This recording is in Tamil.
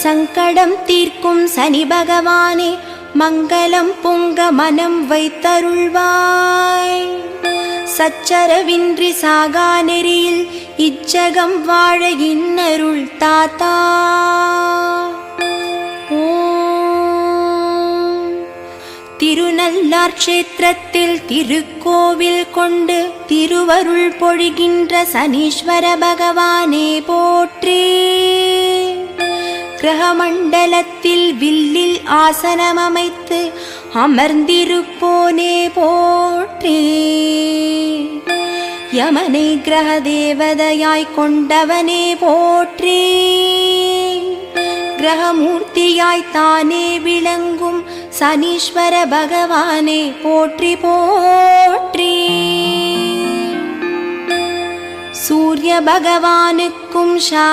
சங்கடம் தீர்க்கும் சனி பகவானே மங்களம் பொங்க மனம் வைத்தருள்வாய். சச்சரவின்றி சாகா நெறியில் இச்சகம் வாழ இன்னருள் தாத்தா. திருநள்ளார் க்ஷேத்திரத்தில் திருக்கோவில் கொண்டு திருவருள் பொழிகின்ற சனீஸ்வர பகவானே போற்றி. கிரகமண்டலத்தில் வில்லில் ஆசனம் அமைத்து அமர்ந்திருப்போனே போற்றி. யமனை கிரக தேவதையாய் கொண்டவனே போற்றி. கிரகமூர்த்தியாய் தானே விளங்கும் சனீஸ்வர பகவானே போற்றி போற்றி. சூரிய பகவானுக்கும்